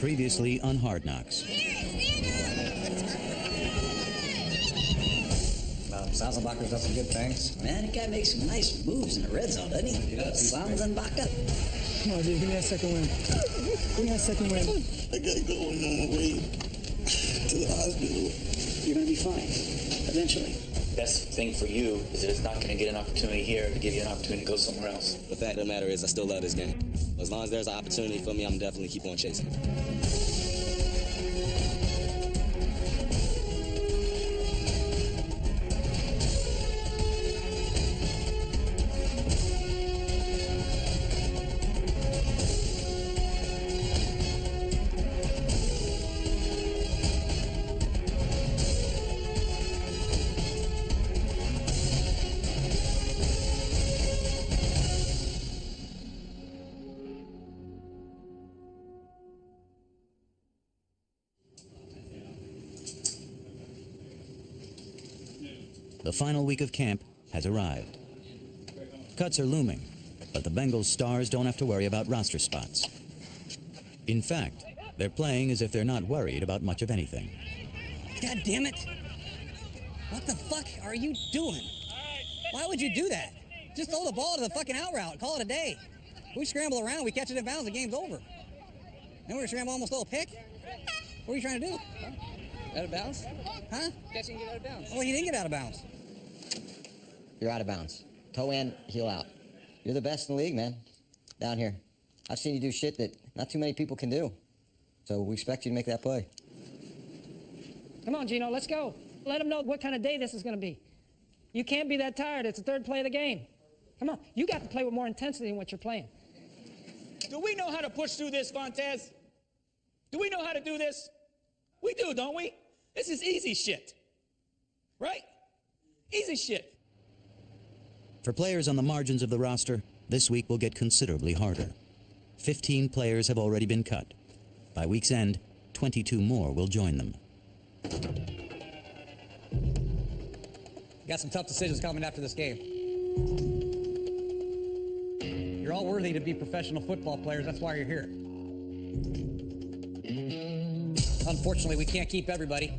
Previously on Hard Knocks. Sounds like Baca's done some good things. Man, that guy makes some nice moves in the red zone, doesn't he? He does. Sounds on Baca. Come on, dude, give me that second win. Give me that second win. I gotta go on my way to the hospital. You're going to be fine, eventually. Best thing for you is that it's not going to get an opportunity here to give you an opportunity to go somewhere else. The fact of the matter is I still love this game. As long as there's an opportunity for me, I'm definitely keep on chasing it. The final week of camp has arrived. Cuts are looming, but the Bengals stars don't have to worry about roster spots. In fact, they're playing as if they're not worried about much of anything. God damn it! What the fuck are you doing? Why would you do that? Just throw the ball to the fucking out route, call it a day. We scramble around, we catch it in bounds, the game's over. And we're gonna scramble almost a little pick? What are you trying to do? Out of bounds? Huh? Guess you can get out of bounds. Oh, he didn't get out of bounds. You're out of bounds. Toe in, heel out. You're the best in the league, man. Down here. I've seen you do shit that not too many people can do. So we expect you to make that play. Come on, Gino, let's go. Let them know what kind of day this is going to be. You can't be that tired. It's the third play of the game. Come on. You got to play with more intensity than what you're playing. Do we know how to push through this, Fontes? Do we know how to do this? We do, don't we? This is easy shit. Right? Easy shit. For players on the margins of the roster, this week will get considerably harder. 15 players have already been cut. By week's end, 22 more will join them. Got some tough decisions coming after this game. You're all worthy to be professional football players. That's why you're here. Unfortunately, we can't keep everybody.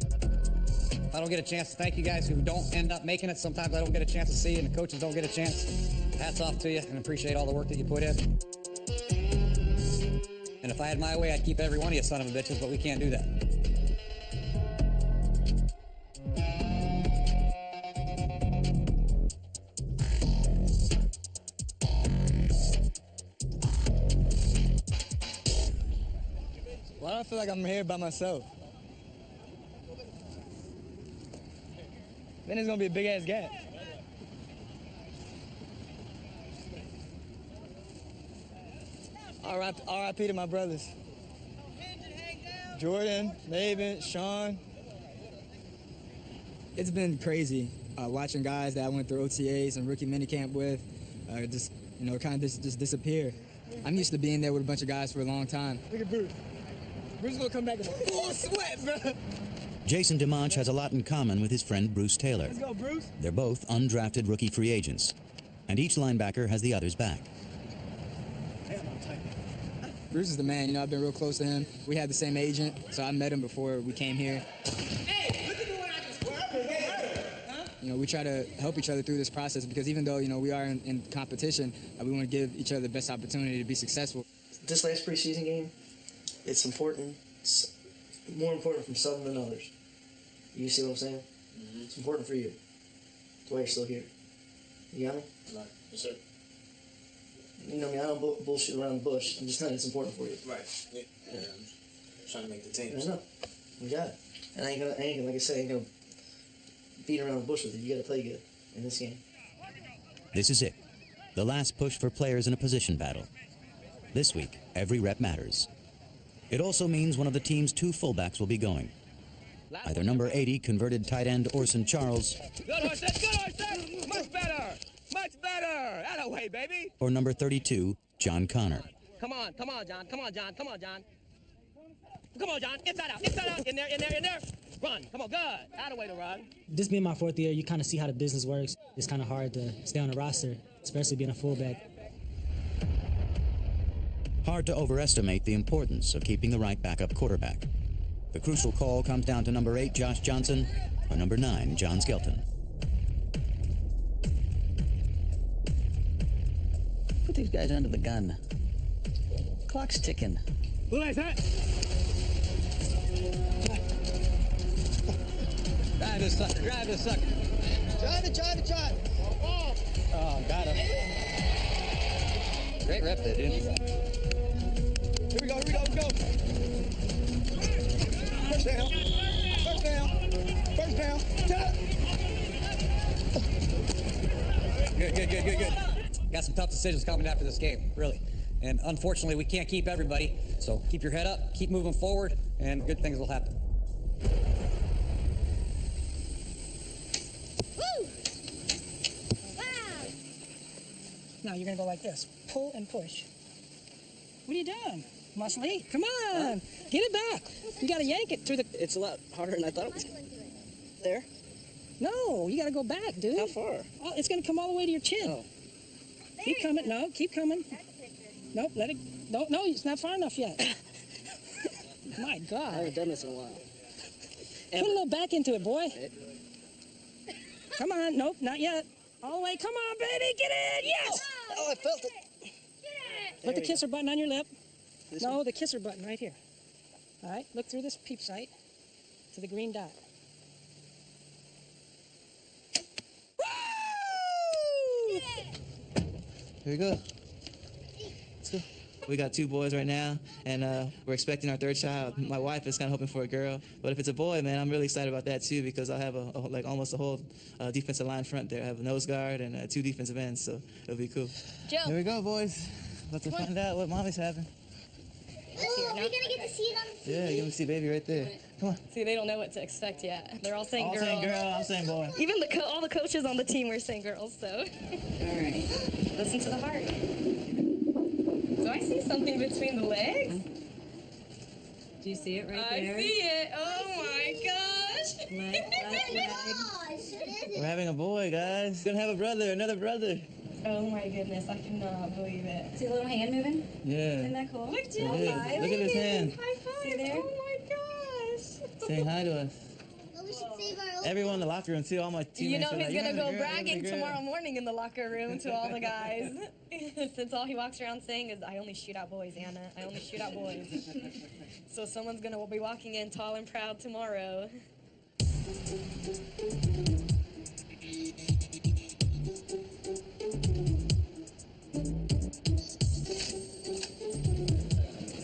I don't get a chance to thank you guys who don't end up making it. Sometimes I don't get a chance to see, and the coaches don't get a chance. Hats off to you, and appreciate all the work that you put in. And if I had my way, I'd keep every one of you son of a bitches, but we can't do that. Why do I feel like I'm here by myself? Then it's gonna be a big ass gap. R.I.P. to my brothers. Jordan, Maven, Sean. It's been crazy watching guys that I went through OTAs and rookie minicamp with just disappear. I'm used to being there with a bunch of guys for a long time. Look at Bruce. Bruce is gonna come back in full sweat, bro. Jason DeMonch has a lot in common with his friend Bruce Taylor. Let's go, Bruce. They're both undrafted rookie free agents, and each linebacker has the other's back. Bruce is the man. You know, I've been real close to him. We had the same agent, so I met him before we came here. Hey, look at the one I just grabbed. You know, we try to help each other through this process because even though, you know, we are in competition, we want to give each other the best opportunity to be successful. This last preseason game, it's important. It's more important from some than others. You see what I'm saying? Mm-hmm. It's important for you. That's why you're still here. You got me? Yes, sir. You know me, I don't bullshit around the bush. I'm just telling you it's important for you. Right. Yeah. I'm trying to make the team. I know. You got it. And I ain't gonna, like I said, I ain't gonna beat around the bush with you. You gotta play good in this game. This is it. The last push for players in a position battle. This week, every rep matters. It also means one of the team's two fullbacks will be going. Either number 80 converted tight end Orson Charles. Good Orson, good Orson! Much better! Much better! That away, baby! Or number 32, John Connor. Come on, John. Come on, John. Come on, John. Come on, John. Inside out. In there. Run. Come on, good. Out of way to run. This being my fourth year, you kind of see how the business works. It's kind of hard to stay on the roster, especially being a fullback. Hard to overestimate the importance of keeping the right backup quarterback. The crucial call comes down to number 8, Josh Johnson, or number 9, John Skelton. Put these guys under the gun. Clock's ticking. Blue eyes, huh? Drive this sucker, drive this sucker. Drive it. Oh, got him. Great rep there, dude. Here we go. First down. Good. Got some tough decisions coming after this game, really. And unfortunately, we can't keep everybody. So keep your head up, keep moving forward, and good things will happen. Woo! Wow! Now you're gonna go like this. Pull and push. What are you doing? Muscly? Come on! Get it back! You gotta yank it through the... It's a lot harder than I thought it was. There? No, you gotta go back, dude. How far? Oh, it's gonna come all the way to your chin. Oh. Keep coming. No, keep coming. Nope, let it... No, it's not far enough yet. My God. I haven't done this in a while. Put a little back into it, boy. Come on. Nope, not yet. All the way. Come on, baby. Get in. Yes. Oh, I felt it. Put the kisser button on your lip. No, the kisser button right here. All right, look through this peep sight to the green dot. Woo! Here we go. Let's go. We got 2 boys right now, and we're expecting our 3rd child. My wife is kind of hoping for a girl, but if it's a boy, man, I'm really excited about that too because I'll have like almost a whole defensive line front there. I have a nose guard and 2 defensive ends, so it'll be cool. Joe. Here we go, boys. Let's find out what mommy's having. Ooh, are we gonna get to see it on the TV? Yeah, you're gonna see baby right there. Come on. See, they don't know what to expect yet. They're all saying All girl. saying girl, I'm saying boy. Even all the coaches on the team were saying girls, so. All right. Listen to the heart. Do I see something between the legs? Do you see it right I there? see it. Oh my gosh. We're having a boy, guys. We're gonna have a brother, another brother. Oh my goodness, I cannot believe it. See the little hand moving? Yeah. Isn't that cool? Look, Jill. Look at his hand. High five. See there? Oh my gosh. Saying hi to us. Well, we should save our Everyone in the locker room too, all my teammates. You know are he's like, gonna "You're go having a girl, bragging you're having a girl." tomorrow morning in the locker room to all the guys. Since all he walks around saying is, I only shoot out boys, Anna. I only shoot out boys. So someone's gonna be walking in tall and proud tomorrow. This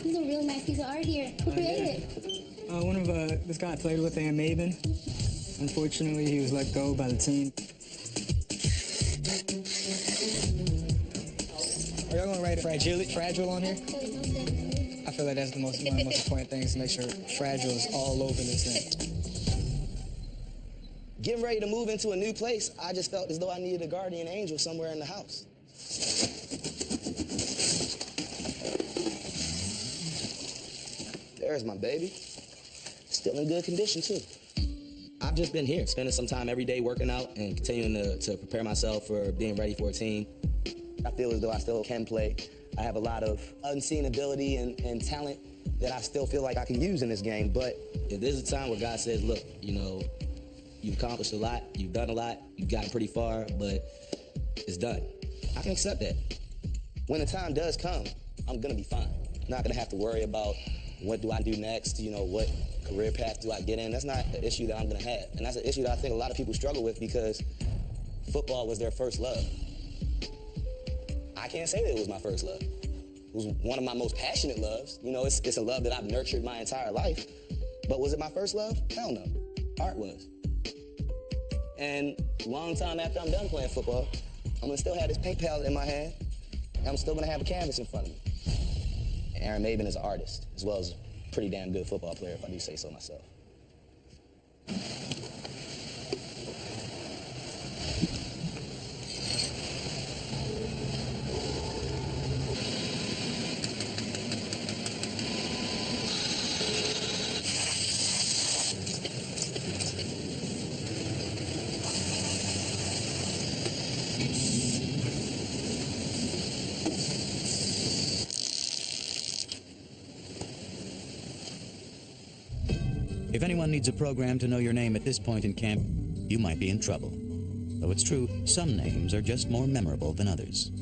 is a really nice piece of art here. Who created it? One of this guy I played with, Aunt Maven. Unfortunately, he was let go by the team. Are y'all going to write fragile on here? I feel like that's one of the most important things, to make sure fragile is all over this thing. Getting ready to move into a new place, I just felt as though I needed a guardian angel somewhere in the house. There's my baby. Still in good condition, too. I've just been here, spending some time every day working out and continuing to prepare myself for being ready for a team. I feel as though I still can play. I have a lot of unseen ability and talent that I still feel like I can use in this game, but if there's a time where God says, look, you know, you've accomplished a lot, you've done a lot, you've gotten pretty far, but it's done, I can accept that. When the time does come, I'm gonna be fine. Not gonna have to worry about what do I do next, you know, what career path do I get in. That's not an issue that I'm gonna have. And that's an issue that I think a lot of people struggle with because football was their first love. I can't say that it was my first love. It was one of my most passionate loves. You know, it's a love that I've nurtured my entire life. But was it my first love? Hell no. Art was. And a long time after I'm done playing football, I'm gonna still have this paint palette in my hand, and I'm still gonna have a canvas in front of me. And Aaron Maben is an artist, as well as a pretty damn good football player, if I do say so myself. If anyone needs a program to know your name at this point in camp, you might be in trouble. Though it's true, some names are just more memorable than others.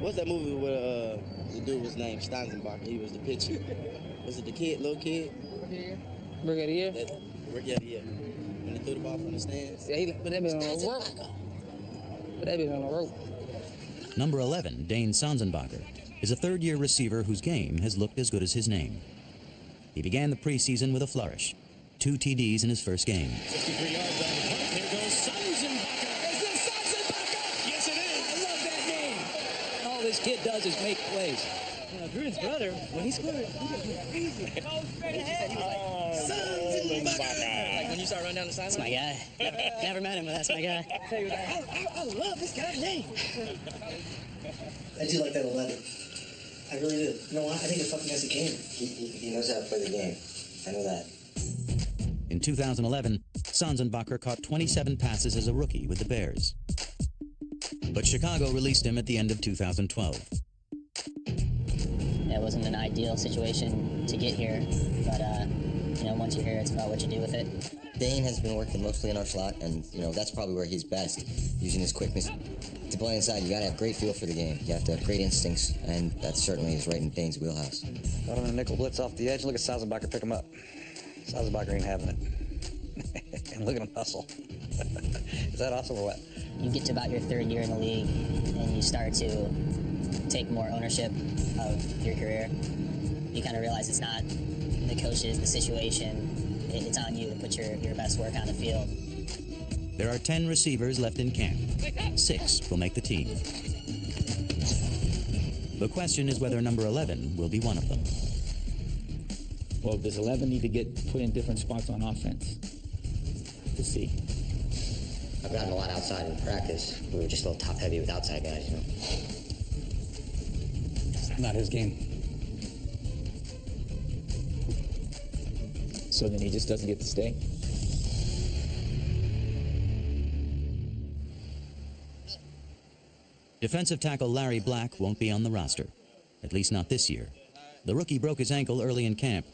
What's that movie where the dude was named Steinsenbacher? He was the pitcher. Was it the kid, little kid? Brigadier? Yeah. When he threw the ball from the stands? Yeah, but that been on a rope. But that been on a rope. Number 11, Dane Sanzenbacher, is a third-year receiver whose game has looked as good as his name. He began the preseason with a flourish. 2 TDs in his first game. 63 yards on the punt. Here goes Sanzenbacher. Is this Sanzenbacher? Yes, it is. I love that name. All this kid does is make plays. Gruden's brother, when he scored, he just went crazy. Oh, straight ahead. Like when you start running down the sideline? That's my guy. Never met him, but that's my guy. I love this guy's name. I do like that 11. I really do. You know what? I think it fucking has a game. He knows how to play the game. I know that. In 2011, Sanzenbacher caught 27 passes as a rookie with the Bears. But Chicago released him at the end of 2012. It wasn't an ideal situation to get here, but once you're here, it's about what you do with it. Dane has been working mostly in our slot, and that's probably where he's best, using his quickness. To play inside, you got to have great feel for the game. You have to have great instincts, and that certainly is right in Dane's wheelhouse. Got on a nickel blitz off the edge. Look at Sanzenbacher pick him up. Sanzenbacher ain't having it. And look at him hustle. Is that awesome or what? You get to about your third year in the league, and you start to take more ownership of your career. You kind of realize it's not the coaches, the situation. It's on you to put your best work on the field. There are 10 receivers left in camp. 6 will make the team. The question is whether number 11 will be one of them. Well, does 11 need to get put in different spots on offense? To see. I've gotten a lot outside in practice. We were just a little top-heavy with outside guys, It's not his game. So then he just doesn't get to stay? Defensive tackle Larry Black won't be on the roster, at least not this year. The rookie broke his ankle early in camp.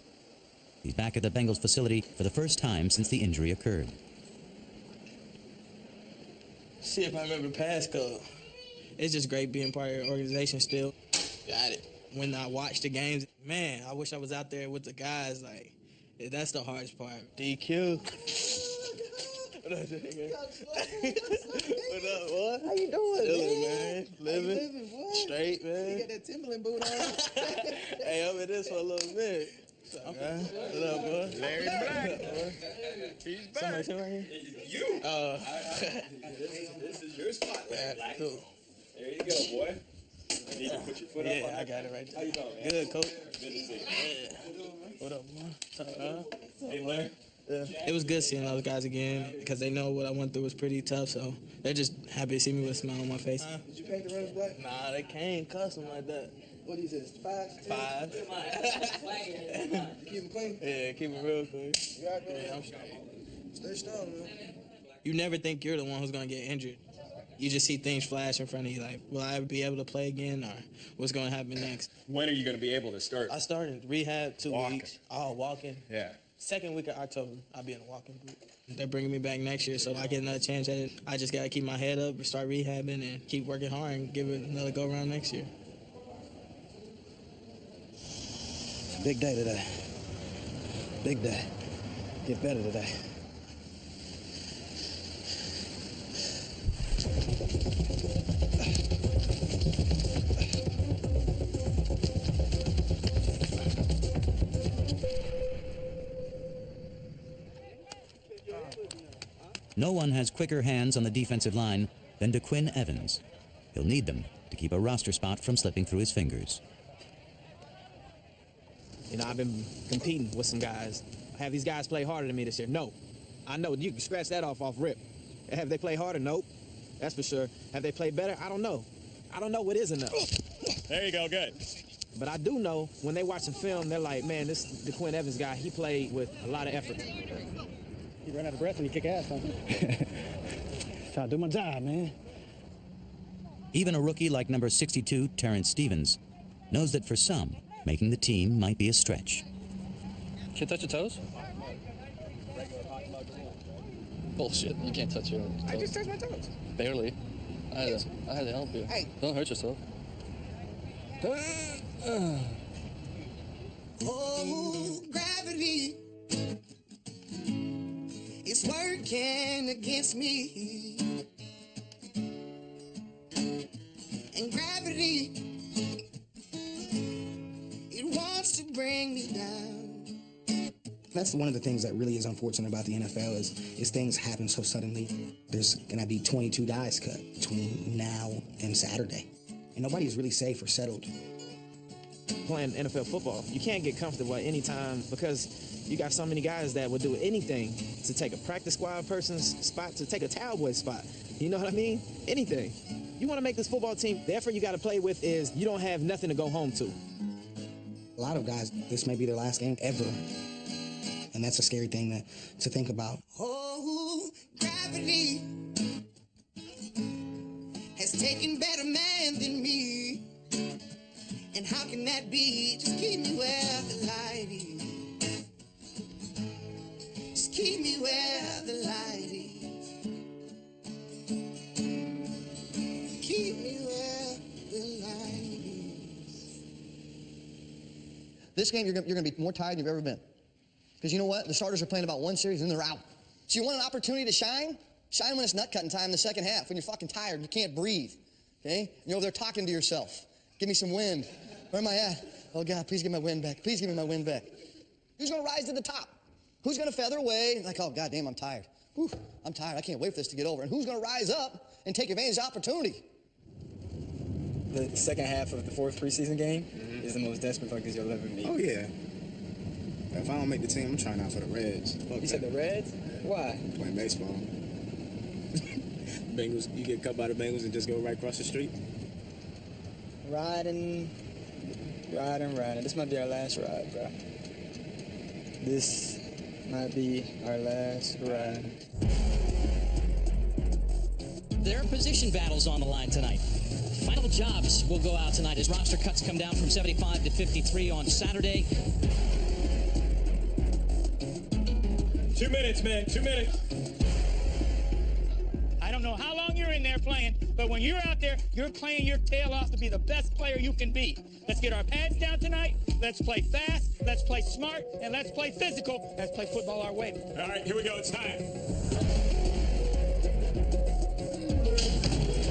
He's back at the Bengals facility for the first time since the injury occurred. See if I remember passcode. It's just great being part of your organization still. Got it. When I watch the games, man, I wish I was out there with the guys. Like, that's the hardest part. DQ. What up, nigga? What up, boy? How you doing, man? Living. How you living, boy? Straight, man. You got that Timberland boot on. Hey, I'm in this for a little minute. What up, boy? Larry Black. He's back. Somebody here? You. This is your spot, Larry Black. Cool. There you go, boy. You need to put your foot up on I got it right there. How you doing, man? Good, coach. Good to see you. Yeah. What up, man? Hey, Larry. Yeah. It was good seeing those guys again because they know what I went through was pretty tough, so they're just happy to see me with a smile on my face. Did you paint the rims black? Nah, they can't custom like that. What is this, 5? 5. Keep them clean? Yeah, keep it real clean. You got that? Yeah, I'm strong. Stay strong, man. You never think you're the one who's going to get injured. You just see things flash in front of you like, will I ever be able to play again or what's going to happen next? When are you going to be able to start? I started rehab 2 weeks. Oh, walking. Yeah. Second week of October, I'll be in a walking group. They're bringing me back next year, so I get another chance at it. I just got to keep my head up, start rehabbing, and keep working hard and give it another go-around next year. It's a big day today. Big day. Get better today. No one has quicker hands on the defensive line than DeQuinn Evans. He'll need them to keep a roster spot from slipping through his fingers. I've been competing with some guys. Have these guys play harder than me this year? No. I know. You can scratch that off rip. Have they played harder? Nope. That's for sure. Have they played better? I don't know. I don't know what is enough. There you go. Good. But I do know when they watch some film, they're like, man, this DeQuinn Evans guy, he played with a lot of effort. You run out of breath when you kick ass, huh? Trying to do my job, man. Even a rookie like number 62, Terrence Stevens, knows that for some, making the team might be a stretch. Can't touch your toes? Bullshit. You can't touch your toes. I just touched my toes. Barely. I had to help you. Hey. Don't hurt yourself. Oh, gravity is working against me. And gravity, it wants to bring me down. That's one of the things that really is unfortunate about the NFL is things happen so suddenly. There's gonna be 22 guys cut between now and Saturday. And nobody's really safe or settled. Playing NFL football, you can't get comfortable at any time because you got so many guys that will do anything to take a practice squad person's spot, to take a towel boy spot. You know what I mean? Anything. You want to make this football team, the effort you got to play with is you don't have nothing to go home to. A lot of guys, this may be their last game ever. And that's a scary thing to think about. Oh, gravity has taken better man than me. And how can that be? Just keep me where the light is. Just keep me where the light is. Keep me where the light is. This game, you're going to be more tired than you've ever been. Because you know what? The starters are playing about one series and then they're out. So you want an opportunity to shine? Shine when it's nut-cutting time in the second half, when you're fucking tired and you can't breathe. Okay? You're over there talking to yourself. Give me some wind. Where am I at? Oh, God, please give me my wind back. Please give me my wind back. Who's going to rise to the top? Who's going to feather away? Like, oh, God damn, I'm tired. Whew, I'm tired. I can't wait for this to get over. And who's going to rise up and take advantage of opportunity? The second half of the fourth preseason game is the most desperate focus you'll ever meet. Oh, yeah. If I don't make the team, I'm trying out for the Reds. You said the Reds? Why? Playing baseball. Bengals, you get cut by the Bengals and just go right across the street? Riding. This might be our last ride, bro. This might be our last ride. There are position battles on the line tonight. Final jobs will go out tonight as roster cuts come down from 75 to 53 on Saturday. 2 minutes, man. 2 minutes. I don't know how long you're in there playing, but when you're out there, you're playing your tail off to be the best player you can be. Let's get our pads down tonight. Let's play fast. Let's play smart. And let's play physical. Let's play football our way. All right, here we go. It's time.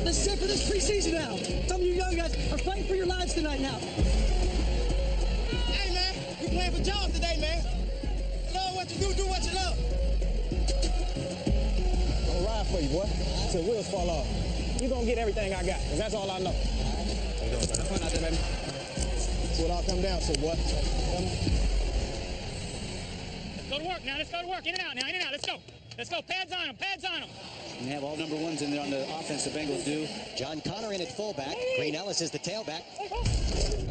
Let's set for this preseason now. Some of you young guys are fighting for your lives tonight now. Hey, man, we playing for jobs today, man. Love what you do what you love. I'm gonna ride for you, boy, till wheels fall off. You're gonna get everything I got, because that's all I know. Have fun out there, baby. That's what I'll come down to, boy. Let's go to work now. Let's go to work. In and out now. In and out. Let's go. Let's go. Pads on them. Pads on them. And have all number ones in there on the offense, the Bengals do. John Connor in at fullback. Green Ellis is the tailback.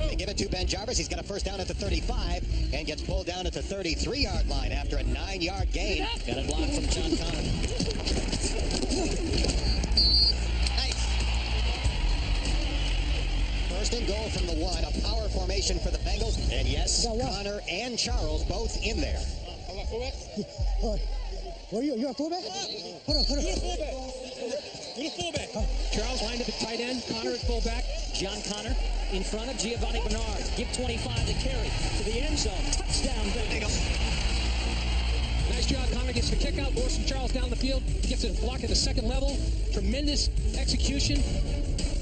They give it to Ben Jarvis. He's got a first down at the 35 and gets pulled down at the 33-yard line after a 9-yard gain. Got a block from John Connor. Nice. First and goal from the 1. A power formation for the Bengals. And yes, Connor and Charles both in there. Well, you're a fullback? Hold on. You're the fullback. Charles lined up at tight end. Connor at fullback. John Connor in front of Giovanni Bernard. Give 25 to carry to the end zone. Touchdown, Bengals. Nice job. Connor gets the kick out. Orson Charles down the field. Gets a block at the second level. Tremendous execution.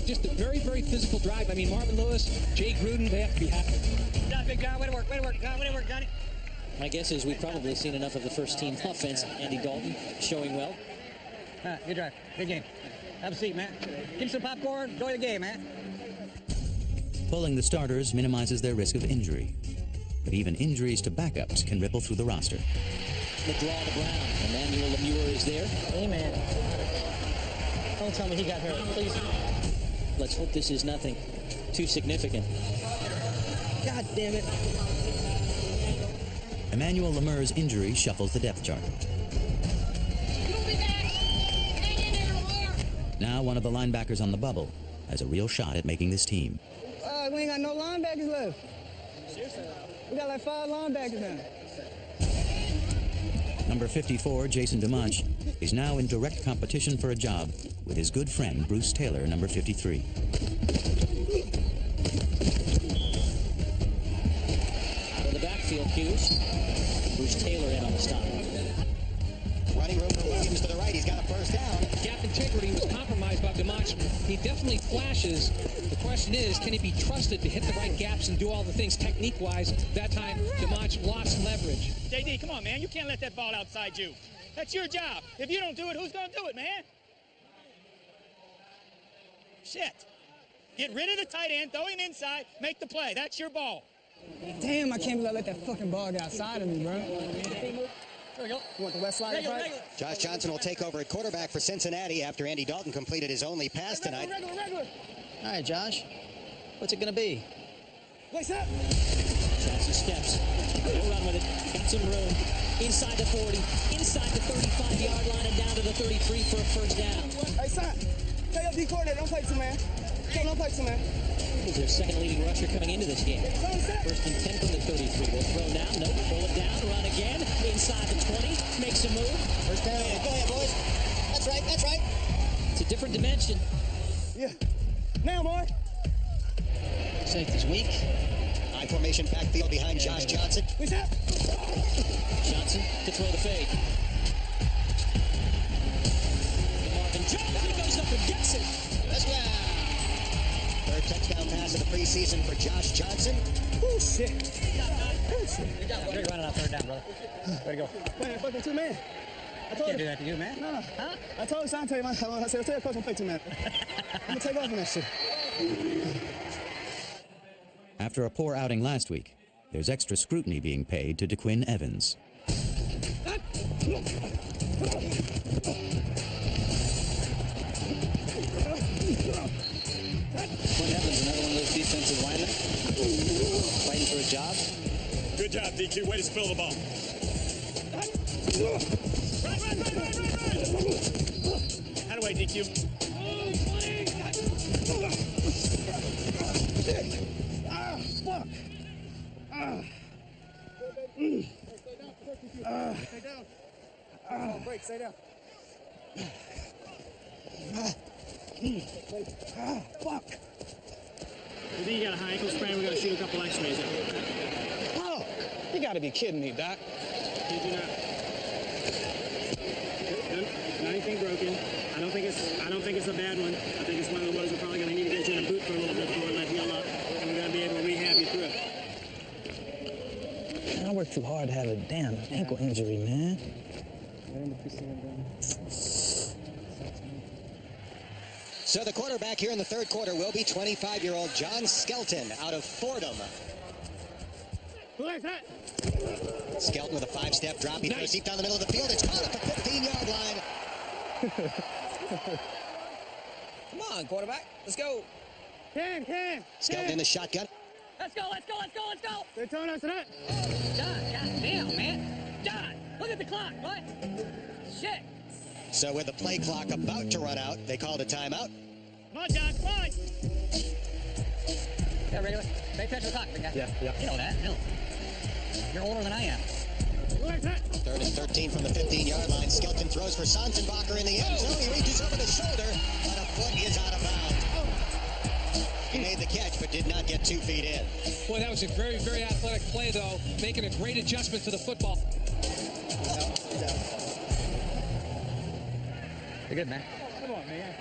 Just a very, very physical drive. I mean, Marvin Lewis, Jay Gruden, they have to be happy. Got big guy. Way to work. Way to work. Way to work, Johnny. My guess is we've probably seen enough of the first team offense. Andy Dalton showing well. All right, good drive. Good game. Have a seat, man. Give me some popcorn. Enjoy the game, man. Pulling the starters minimizes their risk of injury. But even injuries to backups can ripple through the roster. The draw to Brown. Emmanuel Lemure is there. Hey, man. Don't tell me he got hurt, please. Let's hope this is nothing too significant. God damn it. Emmanuel Lemure's injury shuffles the depth chart. Now one of the linebackers on the bubble has a real shot at making this team. We ain't got no linebackers left. We got like 5 linebackers now. Number 54, Jason DeMonch, is now in direct competition for a job with his good friend Bruce Taylor, number 53. Out of the backfield cues. Bruce Taylor in on the stop. Running room for Williams to the right. He's got a first down. Gap integrity was compromised by DeMonch. He definitely flashes. The question is, can he be trusted to hit the right gaps and do all the things technique-wise? That time, DeMonch lost leverage. JD, come on, man. You can't let that ball outside you. That's your job. If you don't do it, who's going to do it, man? Shit. Get rid of the tight end, throw him inside, make the play. That's your ball. Damn, I can't believe I let that fucking ball get outside of me, bro. There we go. You want the west side? Regular. Josh Johnson will take over at quarterback for Cincinnati after Andy Dalton completed his only pass tonight. All right, Josh. What's it going to be? What's up? Johnson steps. He'll run with it. Got some room. Inside the 40. Inside the 35-yard line and down to the 33 for a first down. Hey, son. Tell your D coordinator, don't play too, man. Don't play too, man. He's their second leading rusher coming into this game. First and 10 from the 33. Will throw now. Nope. Pull it down. Run again. Inside the 20. Makes a move. First down. Go ahead, boys. That's right. That's right. It's a different dimension. Yeah. Now, boy. Safety's weak. High formation backfield behind Josh Johnson. What's up? Johnson to throw the fade. Marvin Jones, he goes up and gets it. Let's go. Third touchdown pass of the preseason for Josh Johnson. Oh, shit. Oh, shit. Great running on third down, brother. Way to go. Man, fucking 2 man. I told Can't you. do that to you, man. No. Huh? I told Sean, I said, tell your coach I'm play 2 man. I'm going to take off on that shit. After a poor outing last week, there's extra scrutiny being paid to DeQuinn Evans. What happens? Another one of those defensive linemen fighting for a job. Good job, DQ. Way to spill the ball. Out of the way, DQ. Fuck. Stay down. Break, stay down. Fuck. You think you got a high ankle sprain? We got to shoot a couple x-rays. Oh, you gotta be kidding me, Doc. Did you not? Not anything broken. I don't think it's a bad one. I think it's one of the ones we're probably going to need to get you in a boot for a little bit before it let heal up. And we're going to be able to rehab you through it. Man, I worked too hard to have a damn ankle injury, man. So the quarterback here in the third quarter will be 25-year-old John Skelton out of Fordham. Skelton with a 5-step drop. He throws deep down the middle of the field. It's caught at the 15-yard line. Come on, quarterback. Let's go. Skelton in the shotgun. Let's go. They're telling us that. John, goddamn, man. John, look at the clock, boy. Shit. So with the play clock about to run out, they called a timeout. Come on, John. Come on. Yeah, regular. Pay attention to the clock, big guy. Yeah. You know that. No. You're older than I am. Third and 13 from the 15-yard line. Skelton throws for Sanzenbacher in the end zone. He reaches over the shoulder, but a foot is out of bounds. He made the catch, but did not get 2 feet in. Boy, that was a very, very athletic play, though, making a great adjustment to the football. You're good, man. Come on, man.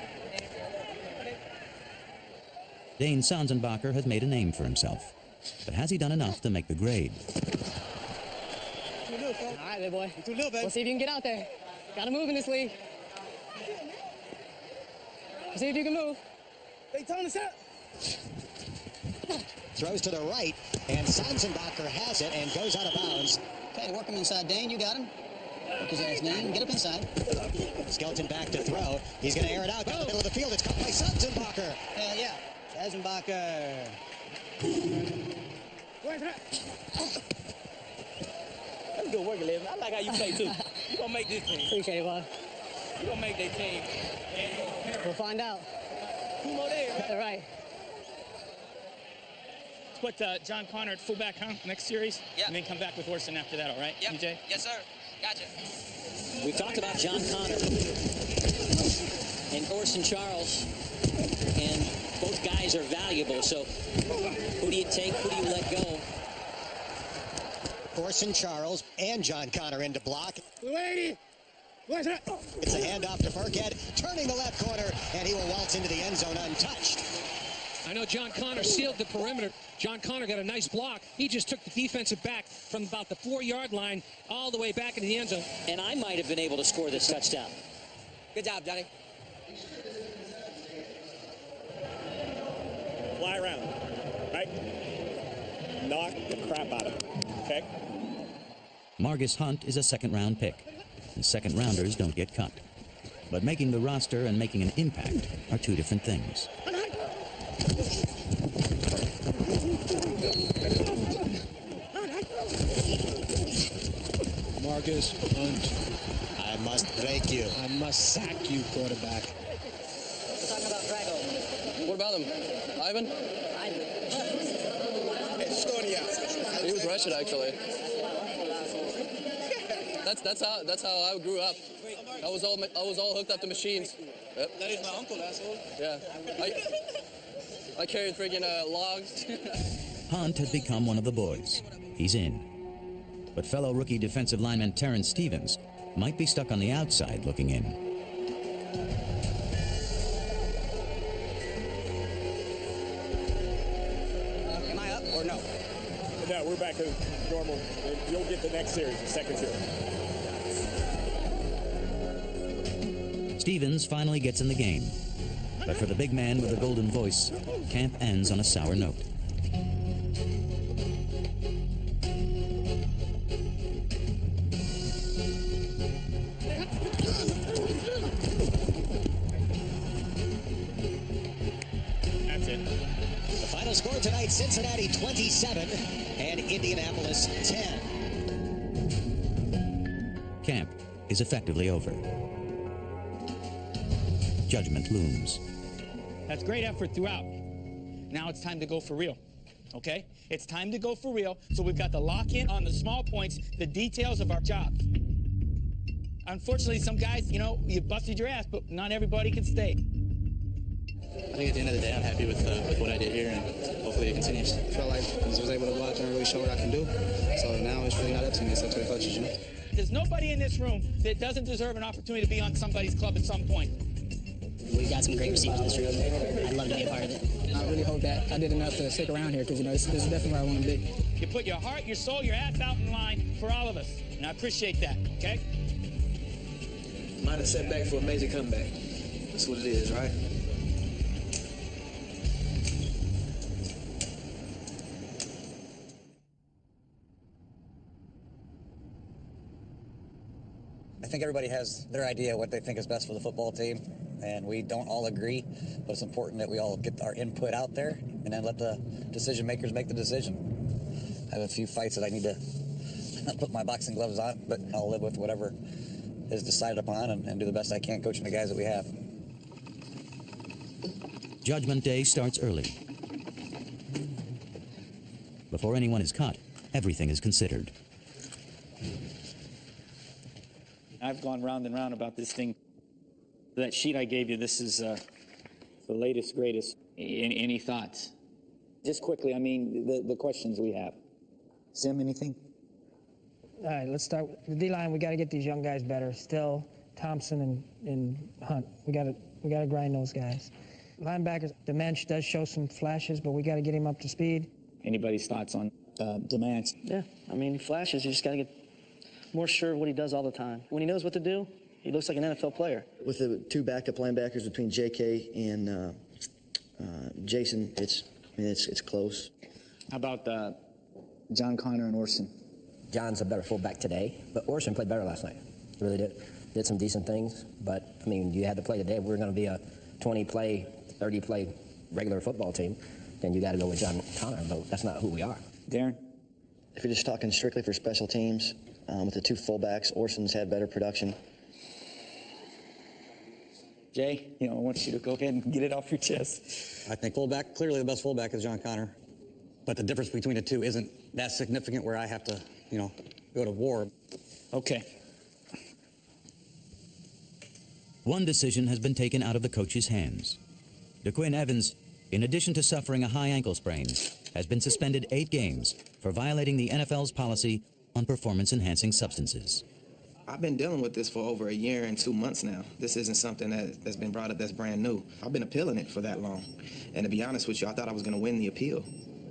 Dane Sanzenbacher has made a name for himself. But has he done enough to make the grade? All right, big boy. We'll see if you can get out there. Gotta move in this league. We'll see if you can move. They telling us that. Throws to the right, and Sanzenbacher has it and goes out of bounds. Okay, work him inside, Dane. You got him. Work his ass, Dane. Get up inside. Skelton back to throw. He's going to air it out down the middle of the field. It's caught by Sanzenbacher. Hell yeah. Sanzenbacher. That's good work, Eleven. I like how you play, too. You going to make this team. Appreciate it, bud. You going to make that team. We'll find out. 2 more days, right? All right. let's put John Connor at fullback, huh, next series? Yeah. And then come back with Orson after that, all right? Yep. EJ? Yes, sir. Gotcha. We've talked about John Connor and Orson Charles, and both guys are valuable. So who do you take? Who do you let go? Orson Charles and John Connor into block. Lady! It's a handoff to Burkhead, turning the left corner, and he will waltz into the end zone untouched. I know John Connor sealed the perimeter. John Connor got a nice block. He just took the defensive back from about the 4-yard line all the way back into the end zone. And I might have been able to score this touchdown. Good job, Johnny. Fly around, right? Knock the crap out of him, okay? Margus Hunt is a second-round pick. The second-rounders don't get cut. But making the roster and making an impact are two different things. Margus Hunt. I must break you. I must sack you, quarterback. We're talking about Drago. What about him? Ivan? He was wretched, actually. That's how I grew up. I was all hooked up to machines. Yep. That is my uncle, asshole. Yeah. I carried friggin' logs. Hunt had become one of the boys. He's in. But fellow rookie defensive lineman Terrence Stevens might be stuck on the outside looking in. Am I up or no? No, we're back to normal. You'll get the next series, the second series. Stevens finally gets in the game. But for the big man with the golden voice, camp ends on a sour note. That's it. The final score tonight, Cincinnati 27 and Indianapolis 10. Camp is effectively over. Judgment looms. That's great effort throughout. Now it's time to go for real, okay? It's time to go for real, so we've got to lock in on the small points, the details of our job. Unfortunately, some guys, you know, you busted your ass, but not everybody can stay. I think at the end of the day, I'm happy with what I did here, and hopefully it continues. I felt like I was able to go out there and really show what I can do. So now it's really not up to me, it's up to the coaches, you know? There's nobody in this room that doesn't deserve an opportunity to be on somebody's club at some point. We've got some great receivers in this room. I'd love to be a part of it. I really hope that I did enough to stick around here because, you know, this is definitely where I want to be. You put your heart, your soul, your ass out in line for all of us, and I appreciate that, okay? Minor setback for a major comeback. That's what it is, right? I think everybody has their idea of what they think is best for the football team, and we don't all agree, but it's important that we all get our input out there and then let the decision makers make the decision. I have a few fights that I need to put my boxing gloves on, but I'll live with whatever is decided upon and do the best I can coaching the guys that we have. Judgment Day starts early. Before anyone is cut, everything is considered. I've gone round and round about this thing. That sheet I gave you, this is the latest, greatest. Any thoughts? Just quickly, I mean, the questions we have. Sim, anything? All right, let's start with the D-line. We got to get these young guys better. Still, Thompson and Hunt. We got to grind those guys. Linebackers, Demench does show some flashes, but we got to get him up to speed. Anybody's thoughts on Demench? Yeah, I mean, he flashes. You just got to get more sure of what he does all the time. When he knows what to do, he looks like an NFL player. With the two backup linebackers between J.K. and Jason, it's close. How about John Connor and Orson? John's a better fullback today, but Orson played better last night. He really did. Did some decent things, but, I mean, you had to play today. If we're going to be a 20-play, 30-play regular football team, then you got to go with John Connor, but that's not who we are. Darren? If you're just talking strictly for special teams, with the two fullbacks, Orson's had better production. Jay, you know, I want you to go ahead and get it off your chest. I think fullback, clearly the best fullback is John Connor. but the difference between the two isn't that significant where I have to, you know, go to war. Okay. One decision has been taken out of the coach's hands. DeQuinn Evans, in addition to suffering a high ankle sprain, has been suspended 8 games for violating the NFL's policy on performance-enhancing substances. I've been dealing with this for over 1 year and 2 months now. This isn't something that's been brought up that's brand new. I've been appealing it for that long. And to be honest with you, I thought I was going to win the appeal.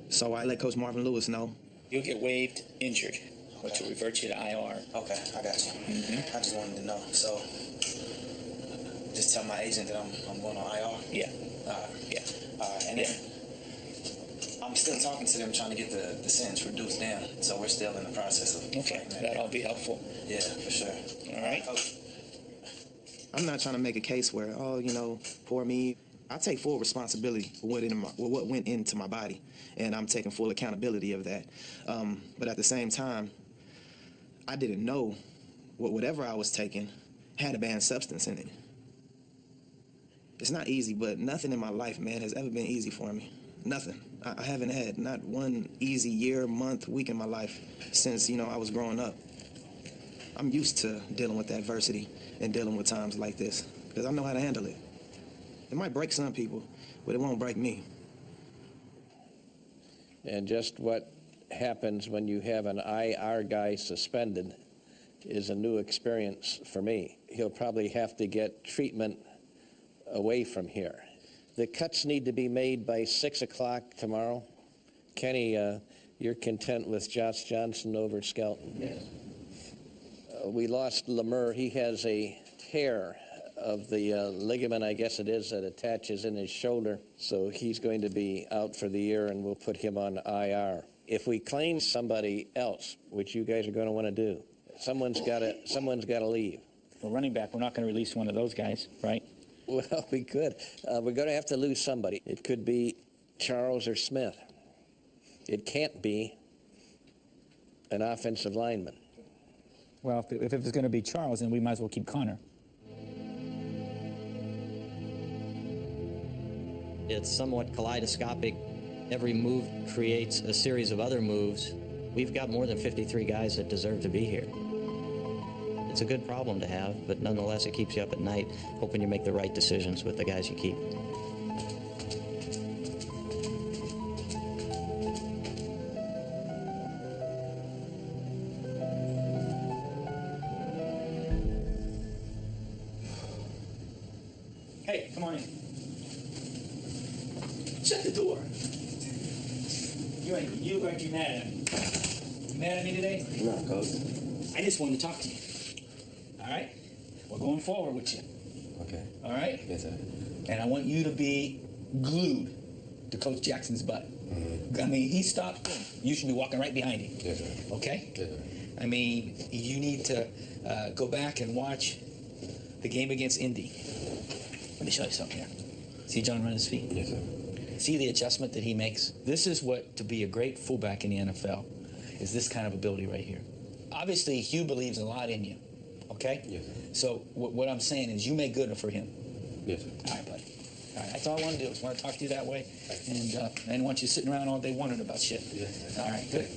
So I let Coach Marvin Lewis know. You'll get waived injured, which will revert you to IR. Okay, I got you. I just wanted to know. So, just tell my agent that I'm going on IR? Yeah. Yeah. And then I'm still talking to them, trying to get the sentence reduced down. So we're still in the process of... Okay, that'll be helpful. Yeah, for sure. All right. I'm not trying to make a case where, oh, you know, poor me. I take full responsibility for what went into my body, and I'm taking full accountability of that. But at the same time, I didn't know whatever I was taking had a banned substance in it. It's not easy, but nothing in my life, man, has ever been easy for me. Nothing. I haven't had not one easy year, month, week in my life since, you know, I was growing up. I'm used to dealing with adversity and dealing with times like this because I know how to handle it. It might break some people, but it won't break me. And just what happens when you have an IR guy suspended is a new experience for me. He'll probably have to get treatment away from here. The cuts need to be made by 6 o'clock tomorrow. Kenny, you're content with Josh Johnson over Skelton? Yes. We lost Lemur. He has a tear of the ligament, I guess it is, that attaches in his shoulder. So he's going to be out for the year, and we'll put him on IR. If we claim somebody else, which you guys are going to want to do, someone's got to leave. For running back, we're not going to release one of those guys, right? Well, we could. We're going to have to lose somebody. It could be Charles or Smith. It can't be an offensive lineman. Well, if it's going to be Charles, then we might as well keep Connor. It's somewhat kaleidoscopic. Every move creates a series of other moves. We've got more than 53 guys that deserve to be here. It's a good problem to have, but nonetheless it keeps you up at night hoping you make the right decisions with the guys you keep. Hey, come on in. Shut the door. You look like you're mad at me. You mad at me today? No, Coach. I just wanted to talk to you. All right? We're going forward with you. Okay. All right? Yes, sir. And I want you to be glued to Coach Jackson's butt. I mean, he stopped him. You should be walking right behind him. Yes, sir. Okay? Yes, sir. I mean, you need to go back and watch the game against Indy. Let me show you something here. See John run his feet? Yes, sir. See the adjustment that he makes? This is what, to be a great fullback in the NFL, is this kind of ability right here. Obviously, Hugh believes a lot in you, okay? Yes, sir. So what I'm saying is you make good for him. Yes, sir. All right, buddy. All right, that's all I want to do is want to talk to you that way, and I didn't want you sitting around all day wondering about shit. Yes, all right, good.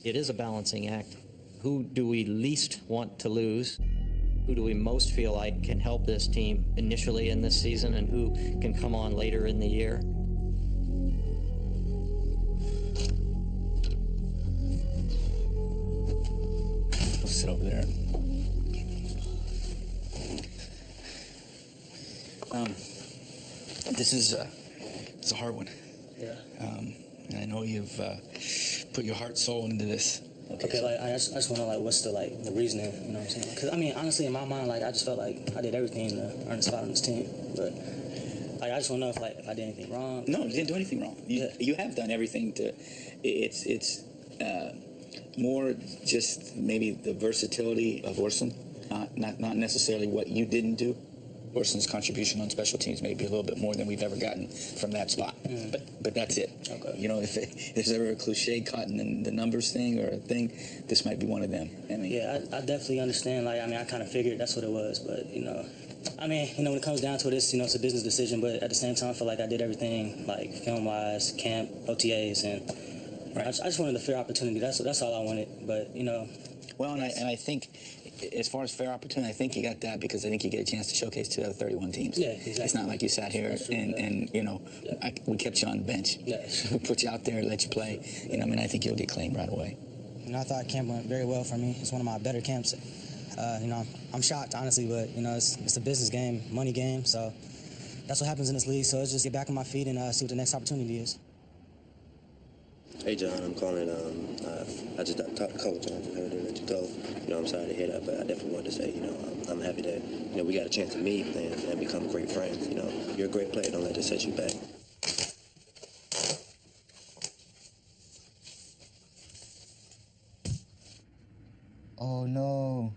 It is a balancing act. Who do we least want to lose? Who do we most feel like can help this team initially in this season, and who can come on later in the year? We'll sit over there. This is it's a hard one. Yeah. And I know you've put your heart, soul into this. Okay, like I just want to know, like, what's the reasoning, you know what I'm saying? Because I mean, honestly, in my mind, like, I just felt like I did everything to earn a spot on this team, but like, I just want to know if I did anything wrong. No, you didn't do anything wrong. You have done everything to. It's more just maybe the versatility of Orson, not necessarily what you didn't do. Orson's contribution on special teams may be a little bit more than we've ever gotten from that spot, but that's it. Okay. You know, if there's ever a cliche caught in the numbers thing or a thing, this might be one of them. I mean, Yeah, I definitely understand. Like, I mean, I kind of figured that's what it was, but I mean, when it comes down to it, it's a business decision. But at the same time, I feel like I did everything, like film-wise, camp, OTAs, and Right. I just wanted a fair opportunity. That's all I wanted. But, you know. Well, and I think, as far as fair opportunity, I think you got that because I think you get a chance to showcase to the other 31 teams. Yeah, exactly. It's not like you sat here and you know, we kept you on the bench. Yes. We put you out there, let you play. You know, I mean, I think you'll get claimed right away. You know, I thought camp went very well for me. It's one of my better camps. You know, I'm shocked, honestly, but, you know, it's a business game, money game, so that's what happens in this league. So it's just get back on my feet and see what the next opportunity is. Hey, John, I'm calling. I just talked to Coach. I just heard that you told. You know, I'm sorry to hear that, but I definitely wanted to say, you know, I'm happy that, you know, we got a chance to meet and become great friends. You know, you're a great player. Don't let this set you back. Oh, no.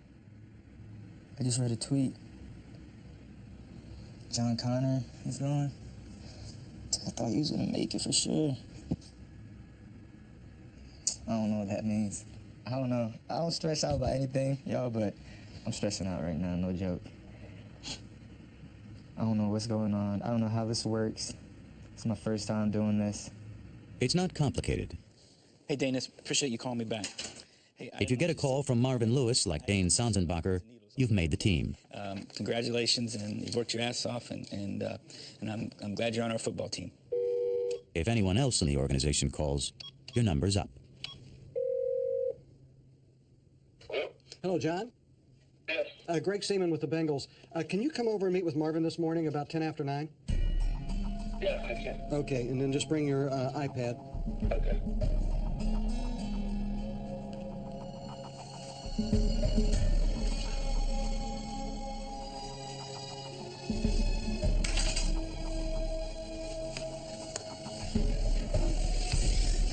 I just read a tweet. John Connor is gone. I thought he was going to make it for sure. I don't know what that means. I don't know. I don't stress out about anything, y'all, but I'm stressing out right now, no joke. I don't know what's going on. I don't know how this works. It's my first time doing this. It's not complicated. Hey, Danis, appreciate you calling me back. Hey, If you get a call from Marvin Lewis like Dane Sanzenbacher, you've made the team. Congratulations, and you've worked your ass off, and I'm glad you're on our football team. If anyone else in the organization calls, your number's up. Hello, John? Yes. Greg Seaman with the Bengals. Can you come over and meet with Marvin this morning about 10 after 9? Yeah, I can. Okay, and then just bring your iPad. Okay.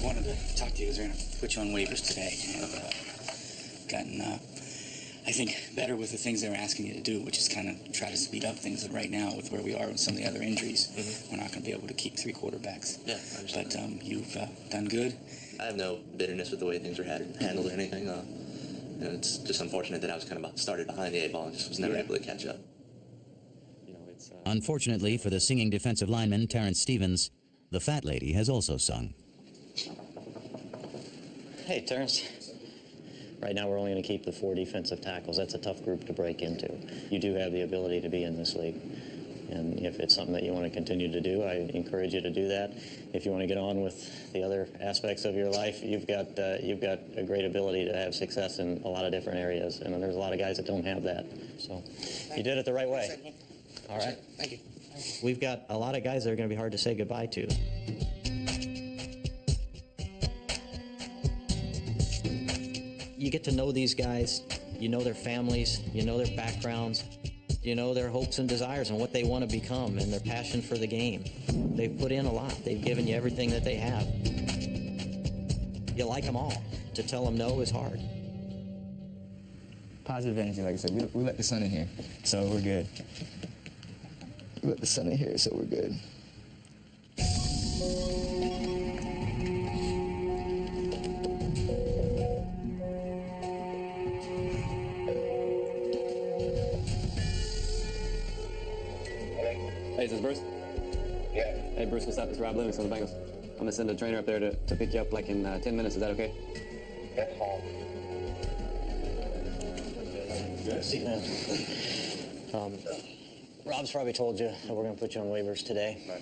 Wanted to talk to you because we're going to put you on waivers today. And gotten, I think, better with the things they were asking you to do, which is kind of try to speed up things. And right now, with where we are with some of the other injuries, we're not going to be able to keep 3 quarterbacks. Yeah, I understand. But you've done good. I have no bitterness with the way things were handled or anything. And it's just unfortunate that I was kind of started behind the 8 ball and just was never able to catch up. Unfortunately for the singing defensive lineman, Terrence Stevens, the fat lady has also sung. Hey, Terrence. Right now we're only going to keep the 4 defensive tackles. That's a tough group to break into. You do have the ability to be in this league. And if it's something that you want to continue to do, I encourage you to do that. If you want to get on with the other aspects of your life, you've got a great ability to have success in a lot of different areas. And there's a lot of guys that don't have that. So you did it the right way. All right. Thank you. We've got a lot of guys that are going to be hard to say goodbye to. You get to know these guys, you know their families, you know their backgrounds, you know their hopes and desires and what they want to become and their passion for the game. They've put in a lot. They've given you everything that they have. You like them all. To tell them no is hard. Positive energy, like I said. We let the sun in here, so we're good. We let the sun in here, so we're good. Hey, is this Bruce? Yeah. Hey, Bruce, what's up? It's Rob Livingston of the Bengals. I'm going to send a trainer up there to pick you up like in 10 minutes. Is that okay? That's fine. Rob's probably told you that we're going to put you on waivers today. Right.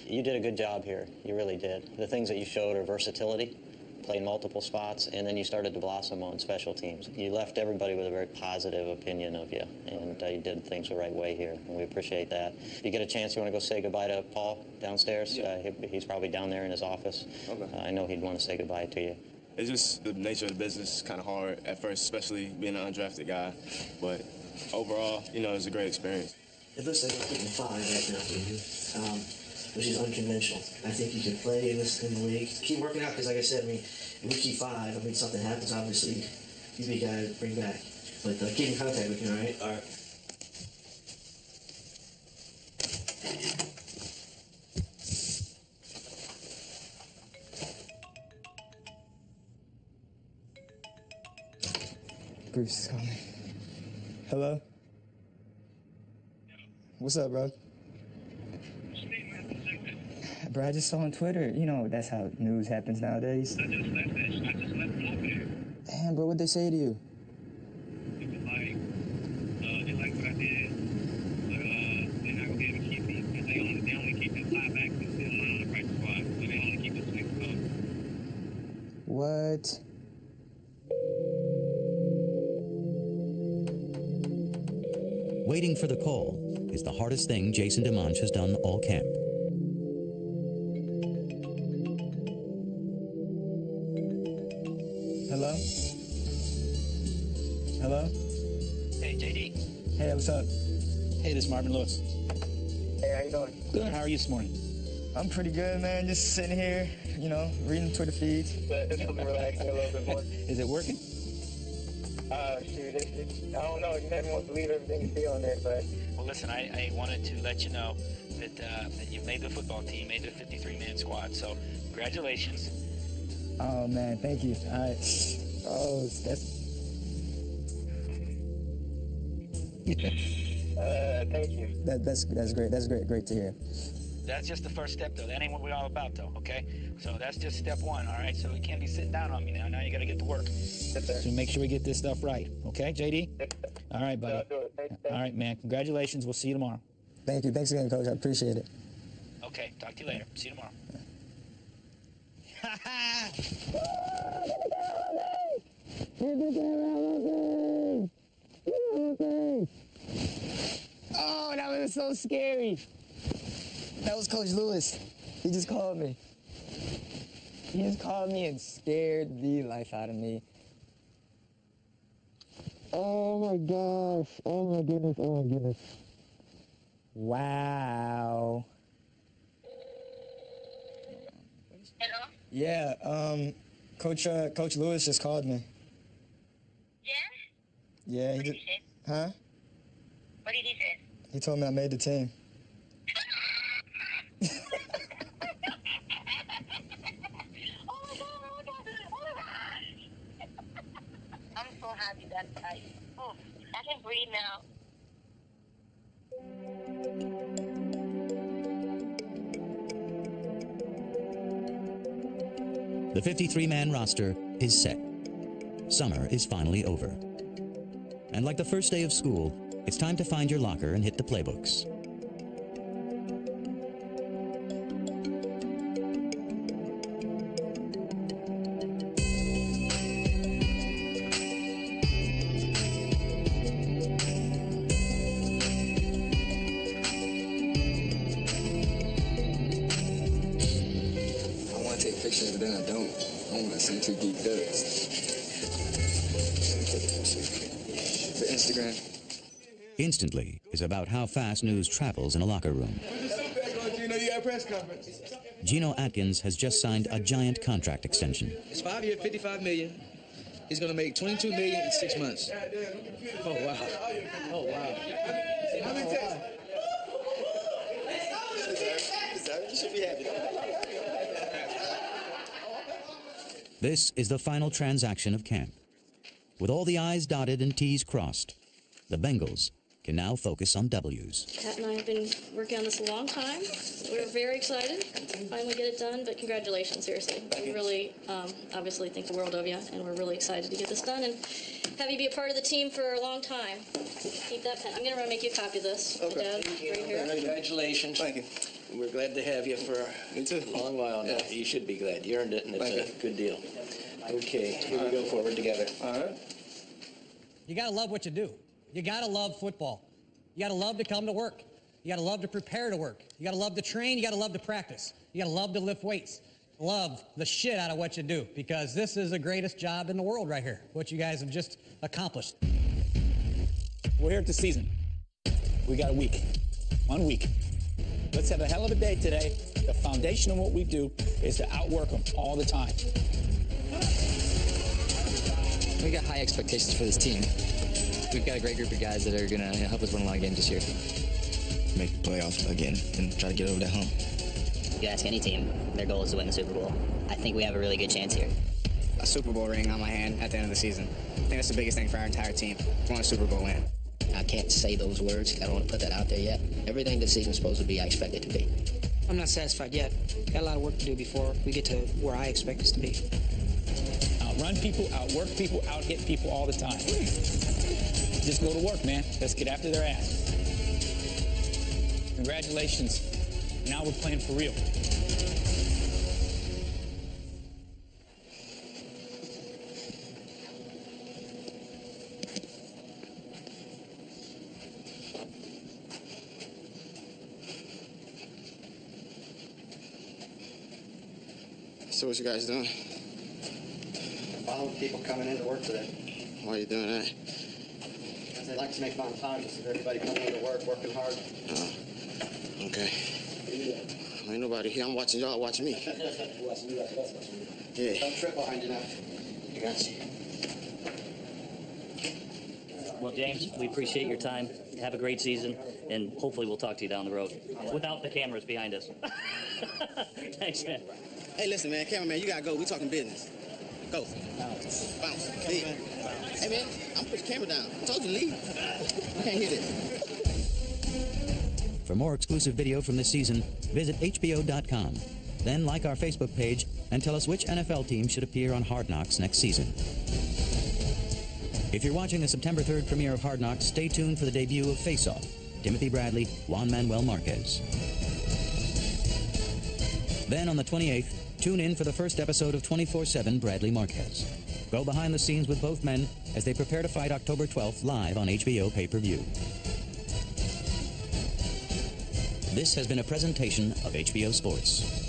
You did a good job here. You really did. The things that you showed are versatility, played multiple spots, and then you started to blossom on special teams. You left everybody with a very positive opinion of you, and you did things the right way here, and we appreciate that. If you get a chance, you want to go say goodbye to Paul downstairs? Yeah. He's probably down there in his office. Okay. I know he'd want to say goodbye to you. It's just the nature of the business, kind of hard at first, especially being an undrafted guy. But overall, you know, it was a great experience. It looks like I'm putting 5 right now for you, which is unconventional. I think you can play in the league. Keep working out, because like I said, I mean, if we keep 5, I mean, something happens, obviously, you'd be a guy to bring back. But keep in contact with me, all right? All right. Bruce is calling. Hello? What's up, bro? Bro, I just saw on Twitter. You know, that's how news happens nowadays. I just left them over there. Damn, bro, what'd they say to you? It was like, they like what I did, but they're not gonna be able to keep me because they only keep the fly back and still not on the practice squad, so they only keep the swing coach. What? Waiting for the call is the hardest thing Jason DeMonch has done all camp. Hello? Hello? Hey, JD. Hey, what's up? Hey, this is Marvin Lewis. Hey, how you doing? Good. How are you this morning? I'm pretty good, man. Just sitting here, you know, reading Twitter feeds. Just relaxing a little bit more. Is it working? Shoot, I don't know. You never want to believe everything you see on there, but... Well, listen, I wanted to let you know that that you made the football team, made the 53-man squad. So, congratulations. Oh, man, thank you. All right. Oh, that's... thank you. That's great. That's great to hear. That's just the first step, though. That ain't what we're all about, though, okay? So that's just step one, all right? So you can't be sitting down on me now. Now you got to get to work. Yes, sir. So make sure we get this stuff right, okay, JD? Yes, all right, buddy. I'll do it. Thank you. All right, man. Congratulations. We'll see you tomorrow. Thank you. Thanks again, Coach. I appreciate it. Okay, talk to you later. See you tomorrow. Oh, that was so scary. That was Coach Lewis. He just called me. He just called me and scared the life out of me. Oh my gosh. Oh my goodness. Oh my goodness. Wow. Hello? Yeah, Coach Lewis just called me. Yeah? Yeah, he What did did. he say? Huh? What did he say? He told me I made the team. I'm so happy that I can breathe now. The 53-man roster is set. Summer is finally over. And like the first day of school, it's time to find your locker and hit the playbooks. I want to take pictures, but then I don't. I don't want to seem too geeked up. For Instagram. Instantly is about how fast news travels in a locker room. Gino, you got a press conference. Gino Atkins has just signed a giant contract extension. It's 5 years, $55 million. He's going to make $22 million in 6 months. Oh, wow. Oh, wow. You should be happy. This is the final transaction of camp. With all the I's dotted and T's crossed, the Bengals can now focus on W's. Pat and I have been working on this a long time. We're very excited to finally get it done, but congratulations, seriously. We really obviously think the world of you, and we're really excited to get this done and have you be a part of the team for a long time. Keep that pen. I'm going to run make you a copy of this. Okay. Dad, right here. Congratulations. Thank you. We're glad to have you for a long while now. Yeah, you should be glad. You earned it, and it's a good deal. Okay, here we go forward together. All right. You got to love what you do. You got to love football. You got to love to come to work. You got to love to prepare to work. You got to love to train. You got to love to practice. You got to love to lift weights. Love the shit out of what you do, because this is the greatest job in the world right here, what you guys have just accomplished. We're here at the season. We got a week. 1 week. Let's have a hell of a day today. The foundation of what we do is to outwork them all the time. We got high expectations for this team. We've got a great group of guys that are going to help us win a lot of games this year. Make the playoffs again and try to get over that hump. You ask any team, their goal is to win the Super Bowl. I think we have a really good chance here. A Super Bowl ring on my hand at the end of the season. I think that's the biggest thing for our entire team. We want a Super Bowl win. I can't say those words. I don't want to put that out there yet. Everything this season's supposed to be, I expect it to be. I'm not satisfied yet. Got a lot of work to do before we get to where I expect us to be. Outrun people, outwork people, out-hit people all the time. Just go to work, man. Let's get after their ass. Congratulations. Now we're playing for real. So what you guys doing? Following people coming into work today. Why are you doing that? Because they like to make fun of time to see everybody coming into work, working hard. Oh, okay. Ain't nobody here. I'm watching y'all watching me. Watching you, that's watching you. Yeah. Don't trip behind you now. I got you. Well, James, we appreciate your time. Have a great season, and hopefully we'll talk to you down the road without the cameras behind us. Thanks, man. Hey, listen, man. Cameraman, you gotta go. We talking business. Go. Bounce. Hey, man, I'm putting the camera down. I told you to leave. I can't hear this. For more exclusive video from this season, visit HBO.com. Then like our Facebook page and tell us which NFL team should appear on Hard Knocks next season. If you're watching the September 3rd premiere of Hard Knocks, stay tuned for the debut of Face Off, Timothy Bradley, Juan Manuel Marquez. Then on the 28th, tune in for the first episode of 24/7 Bradley Marquez. Go behind the scenes with both men as they prepare to fight October 12th live on HBO pay-per-view. This has been a presentation of HBO Sports.